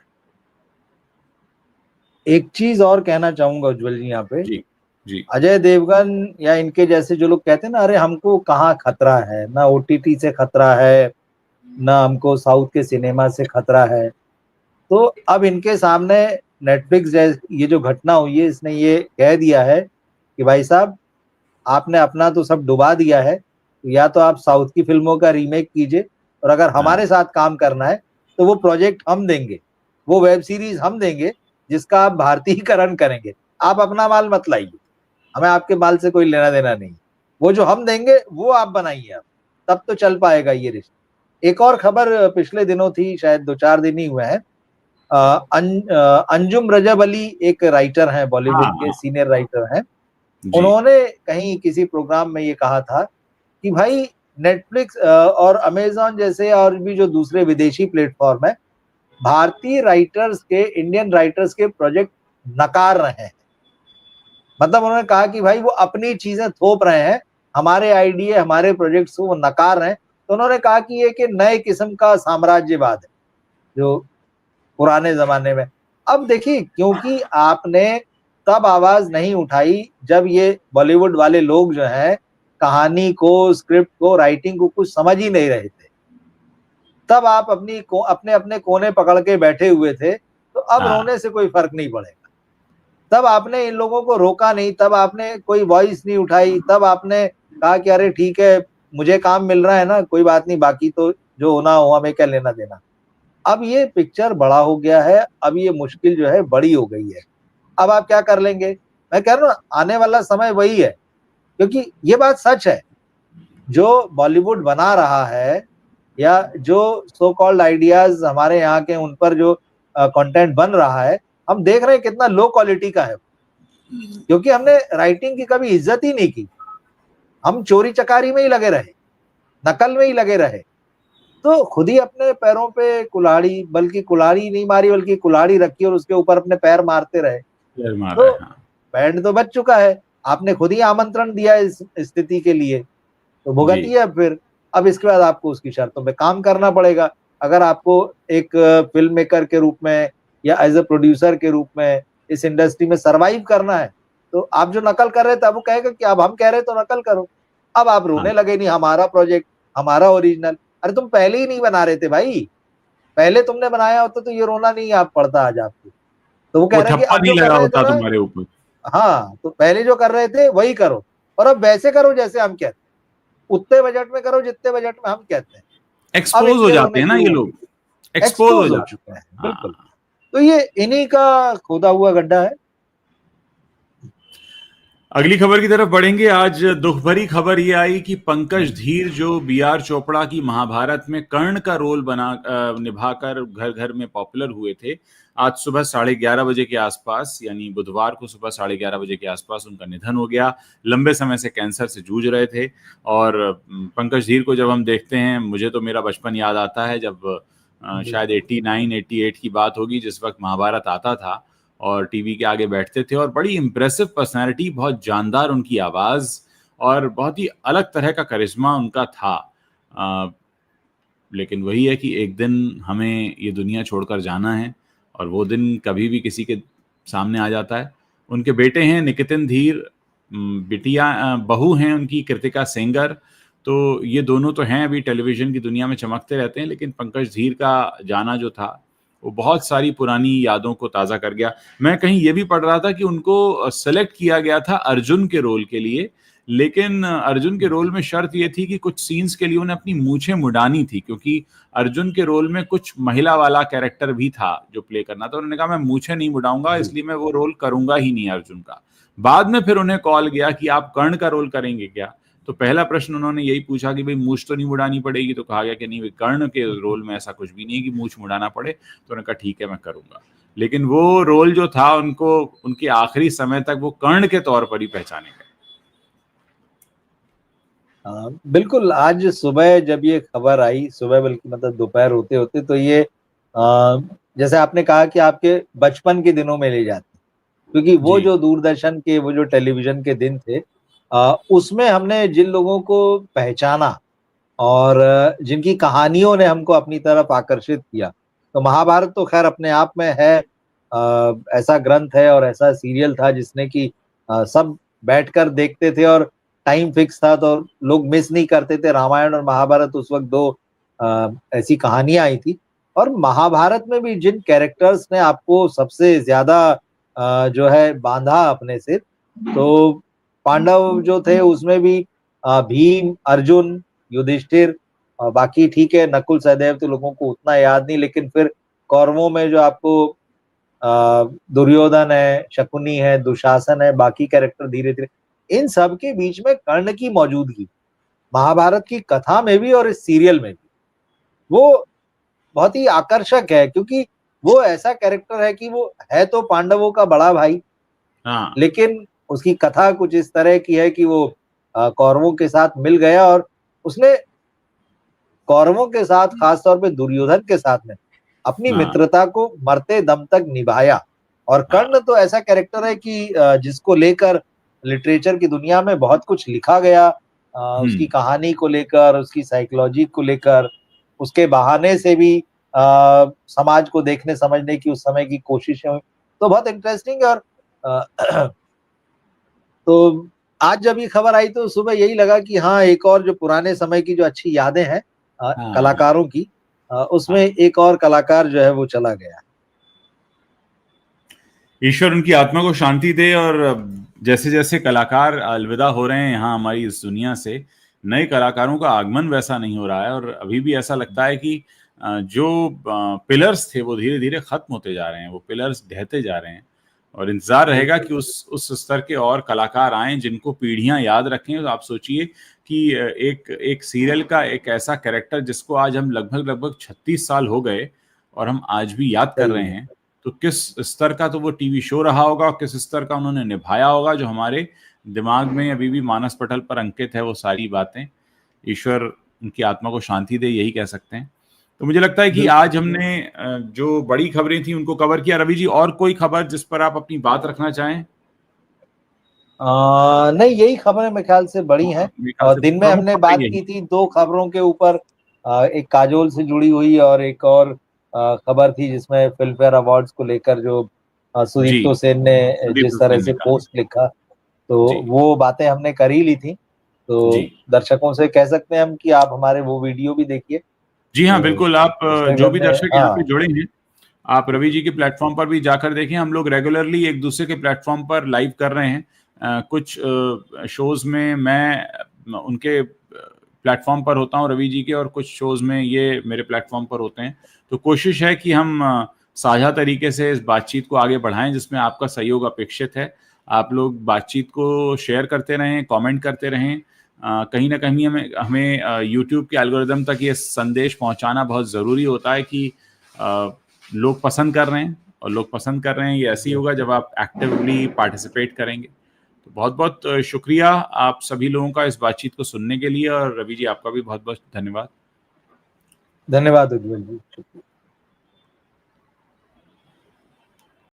एक चीज और कहना चाहूंगा उज्जवल जी यहाँ पे। जी जी। अजय देवगन या इनके जैसे जो लोग कहते हैं ना, अरे हमको कहाँ खतरा है, ना ओटीटी से खतरा है, ना हमको साउथ के सिनेमा से खतरा है। तो अब इनके सामने नेटफ्लिक्स जैसे ये जो घटना हुई है, इसने ये कह दिया है कि भाई साहब आपने अपना तो सब डुबा दिया है, तो या तो आप साउथ की फिल्मों का रीमेक कीजिए, और अगर हाँ हमारे साथ काम करना है तो वो प्रोजेक्ट हम देंगे, वो वेब सीरीज हम देंगे जिसका आप भारतीयकरण करेंगे। आप अपना माल मत लाइए, हमें आपके माल से कोई लेना देना नहीं। वो जो हम देंगे वो आप बनाइए, आप तब तो चल पाएगा ये रिश्ता। एक और खबर पिछले दिनों थी, शायद 2-4 दिन ही हुए हैं। अंजुम रजब अली एक राइटर हैं, हाँ बॉलीवुड के हाँ। सीनियर राइटर हैं। जी उन्होंने कहीं किसी प्रोग्राम में ये कहा था कि भाई नेटफ्लिक्स और अमेजॉन जैसे और भी जो दूसरे विदेशी प्लेटफॉर्म है, भारतीय राइटर्स के, इंडियन राइटर्स के प्रोजेक्ट नकार रहे हैं। मतलब उन्होंने कहा कि भाई वो अपनी चीजें थोप रहे हैं, हमारे आइडिया, हमारे प्रोजेक्ट्स को वो नकार रहे हैं। तो उन्होंने कहा कि ये कि नए किस्म का साम्राज्यवाद है जो पुराने जमाने में। अब देखिए, क्योंकि आपने तब आवाज नहीं उठाई जब ये बॉलीवुड वाले लोग जो है कहानी को, स्क्रिप्ट को, राइटिंग को कुछ समझ ही नहीं रहे थे, तब आप अपने अपने कोने पकड़ के बैठे हुए थे। तो अब हाँ रोने से कोई फर्क नहीं पड़ेगा। तब आपने इन लोगों को रोका नहीं, तब आपने कोई वॉइस नहीं उठाई, तब आपने कहा कि अरे ठीक है, मुझे काम मिल रहा है ना, कोई बात नहीं, बाकी तो जो होना हो, हमें क्या लेना देना। अब ये पिक्चर बड़ा हो गया है, अब ये मुश्किल जो है बड़ी हो गई है। अब आप क्या कर लेंगे? मैं कह रहा हूँ आने वाला समय वही है, क्योंकि ये बात सच है, जो बॉलीवुड बना रहा है या जो सो कॉल्ड आइडियाज हमारे यहाँ के, उन पर जो कंटेंट बन रहा है, हम देख रहे हैं कितना लो क्वालिटी का है, क्योंकि हमने राइटिंग की कभी इज्जत ही नहीं की। हम चोरी चकारी में ही लगे रहे, नकल में ही लगे रहे। तो खुद ही अपने पैरों पे कुल्हाड़ी, बल्कि कुल्हाड़ी नहीं मारी बल्कि कुल्हाड़ी रखी और उसके ऊपर अपने पैर मारते रहे। मार रहा तो है, हाँ। बैंड तो बच चुका है, आपने खुद ही आमंत्रण दिया इस स्थिति के लिए, तो जी भुगतिए अब फिर। अब इसके बाद आपको उसकी शर्तों पे काम करना पड़ेगा। अगर आपको एक फिल्म मेकर के रूप में या एज ए प्रोड्यूसर के रूप में इस इंडस्ट्री में सरवाइव करना है, तो आप जो नकल कर रहे थे, अब वो कहेगा कि अब हम कह रहे तो नकल करो। अब आप हाँ। रोने लगे, नहीं हमारा प्रोजेक्ट, हमारा ओरिजिनल। अरे तुम पहले ही नहीं बना रहे थे भाई, पहले तुमने बनाया होता तो ये रोना नहीं आप पड़ता आज आपको। तो वो कह वो रहे हैं कि ठप्पा अब नहीं जो कर लगा रहे थे होता ना, तुम्हारे ऊपर। हाँ, तो पहले जो कर रहे थे वही करो, और अब वैसे करो जैसे हम कहते हैं, उतने बजट में करो जितने बजट में हम कहते हैं। अब एक्सपोज हो इनके जाते रोने हैं ना ये शुरू लोग, होंगे, एक्सपोज हो एक्सपोज हो जाते चुके हैं हैं। बिल्कुल। हाँ। तो ये इन्हीं का खोदा हुआ गड्ढा है। अगली खबर की तरफ बढ़ेंगे। आज दुख भरी खबर ये आई कि पंकज धीर, जो बी.आर. चोपड़ा की महाभारत में कर्ण का रोल निभाकर घर घर में पॉपुलर हुए थे, आज सुबह 11:30 बजे के आसपास, यानी बुधवार को सुबह 11:30 बजे के आसपास उनका निधन हो गया। लंबे समय से कैंसर से जूझ रहे थे। और पंकज धीर को जब हम देखते हैं, मुझे तो मेरा बचपन याद आता है, जब शायद 89 88 की बात होगी, जिस वक्त महाभारत आता था और टीवी के आगे बैठते थे। और बड़ी इंप्रेसिव पर्सनालिटी, बहुत जानदार उनकी आवाज़ और बहुत ही अलग तरह का करिश्मा उनका था। लेकिन वही है कि एक दिन हमें ये दुनिया छोड़कर जाना है, और वो दिन कभी भी किसी के सामने आ जाता है। उनके बेटे हैं निकेतन धीर, बिटिया बहू हैं उनकी कृतिका सेंगर। तो ये दोनों तो हैं अभी टेलीविज़न की दुनिया में चमकते रहते हैं, लेकिन पंकज धीर का जाना जो था, वो बहुत सारी पुरानी यादों को ताज़ा कर गया। मैं कहीं ये भी पढ़ रहा था कि उनको सेलेक्ट किया गया था अर्जुन के रोल के लिए, लेकिन अर्जुन के रोल में शर्त ये थी कि कुछ सीन्स के लिए उन्हें अपनी मूछें मुड़ानी थी, क्योंकि अर्जुन के रोल में कुछ महिला वाला कैरेक्टर भी था जो प्ले करना था। उन्होंने कहा मैं मूछें नहीं मुड़ाऊंगा, जी। इसलिए मैं वो रोल करूंगा ही नहीं अर्जुन का। बाद में फिर उन्हें कॉल गया कि आप कर्ण का रोल करेंगे क्या? तो पहला प्रश्न उन्होंने यही पूछा कि भाई मूछ तो नहीं मुड़ानी पड़ेगी? तो कहा गया कि नहीं, कर्ण के रोल में ऐसा कुछ भी नहीं है कि मूछ मुड़ाना पड़े। तो उन्होंने कहा ठीक है, मैं करूंगा। लेकिन वो रोल जो था, उनको उनके आखिरी समय तक वो कर्ण के तौर पर ही पहचाने गए। बिल्कुल, आज सुबह जब ये खबर आई, सुबह बल्कि मतलब दोपहर होते होते, तो ये जैसे आपने कहा कि आपके बचपन के दिनों में ले जाते, क्योंकि वो जी जो दूरदर्शन के, वो जो टेलीविजन के दिन थे, उसमें हमने जिन लोगों को पहचाना और जिनकी कहानियों ने हमको अपनी तरफ आकर्षित किया, तो महाभारत तो खैर अपने आप में है, ऐसा ग्रंथ है और ऐसा सीरियल था जिसने कि सब बैठकर देखते थे, और टाइम फिक्स था, तो लोग मिस नहीं करते थे। रामायण और महाभारत उस वक्त दो ऐसी कहानियां आई थी। और महाभारत में भी जिन कैरेक्टर्स ने आपको सबसे ज्यादा जो है बांधा अपने से, तो पांडव जो थे उसमें भी भीम, अर्जुन, युधिष्ठिर, बाकी ठीक है नकुल सहदेव तो लोगों को उतना याद नहीं, लेकिन फिर कौरवों में जो आपको दुर्योधन है, शकुनी है, दुशासन है, बाकी कैरेक्टर धीरे धीरे, इन सब के बीच में कर्ण की मौजूदगी महाभारत की कथा में भी और इस सीरियल में भी, वो बहुत ही आकर्षक है, क्योंकि वो ऐसा कैरेक्टर है कि वो है तो पांडवों का बड़ा भाई, हाँ। लेकिन उसकी कथा कुछ इस तरह की है कि वो कौरवों के साथ मिल गया, और उसने कौरवों के साथ, खासतौर पे दुर्योधन के साथ में अपनी मित्रता को मरते दम तक निभाया। और कर्ण तो ऐसा कैरेक्टर है कि जिसको लेकर लिटरेचर की दुनिया में बहुत कुछ लिखा गया, उसकी कहानी को लेकर, उसकी साइकोलॉजी को लेकर, उसके बहाने से भी समाज को देखने समझने की उस समय की कोशिशें हुई, तो बहुत इंटरेस्टिंग है। और तो आज जब ये खबर आई तो सुबह यही लगा कि हाँ, एक और जो पुराने समय की जो अच्छी यादें हैं कलाकारों की, उसमें एक और कलाकार जो है वो चला गया। ईश्वर उनकी आत्मा को शांति दे। और जैसे जैसे कलाकार अलविदा हो रहे हैं यहाँ हमारी इस दुनिया से, नए कलाकारों का आगमन वैसा नहीं हो रहा है। और अभी भी ऐसा लगता है कि जो पिलर्स थे वो धीरे धीरे खत्म होते जा रहे हैं, वो पिलर्स ढहते जा रहे हैं। और इंतजार रहेगा कि उस स्तर के और कलाकार आए जिनको पीढ़ियां याद रखें। तो आप सोचिए कि एक सीरियल का एक ऐसा कैरेक्टर जिसको आज हम लगभग 36 साल हो गए और हम आज भी याद कर रहे हैं, तो किस स्तर का तो वो टीवी शो रहा होगा और किस स्तर का उन्होंने निभाया होगा, जो हमारे दिमाग में अभी भी मानस पटल पर अंकित है वो सारी बातें। ईश्वर उनकी आत्मा को शांति दे, यही कह सकते हैं। तो मुझे लगता है कि आज हमने जो बड़ी खबरें थी उनको कवर किया। रवि जी, और कोई खबर जिस पर आप अपनी बात रखना चाहें? नहीं, यही खबरें मेरे ख्याल से बड़ी हैं। और दिन में हमने बात की थी 2 खबरों के ऊपर, एक काजोल से जुड़ी हुई और एक और खबर थी जिसमें फिल्म फेयर अवार्ड्स को लेकर जो सुदीप्तो सेन ने जिस तरह से पोस्ट लिखा, तो वो बातें हमने कर ही ली थी। तो दर्शकों से कह सकते हैं हम कि आप हमारे वो वीडियो भी देखिए। जी हाँ, बिल्कुल। आप जो भी दर्शक यहाँ पे जुड़े हैं, आप रवि जी के प्लेटफॉर्म पर भी जाकर देखें। हम लोग रेगुलरली एक दूसरे के प्लेटफॉर्म पर लाइव कर रहे हैं। कुछ शोज में मैं उनके प्लेटफॉर्म पर होता हूँ रवि जी के, और कुछ शोज में ये मेरे प्लेटफॉर्म पर होते हैं। तो कोशिश है कि हम साझा तरीके से इस बातचीत को आगे बढ़ाएं, जिसमें आपका सहयोग अपेक्षित है। आप लोग बातचीत को शेयर करते रहें, कमेंट करते रहें। कहीं ना कहीं हमें यूट्यूब के एल्गोरिदम तक ये संदेश पहुंचाना बहुत ज़रूरी होता है कि लोग पसंद कर रहे हैं, और लोग पसंद कर रहे हैं ये ऐसे ही होगा जब आप एक्टिवली पार्टिसिपेट करेंगे। तो बहुत बहुत शुक्रिया आप सभी लोगों का इस बातचीत को सुनने के लिए। और रवि जी, आपका भी बहुत बहुत धन्यवाद। धन्यवाद उज्ज्वल जी।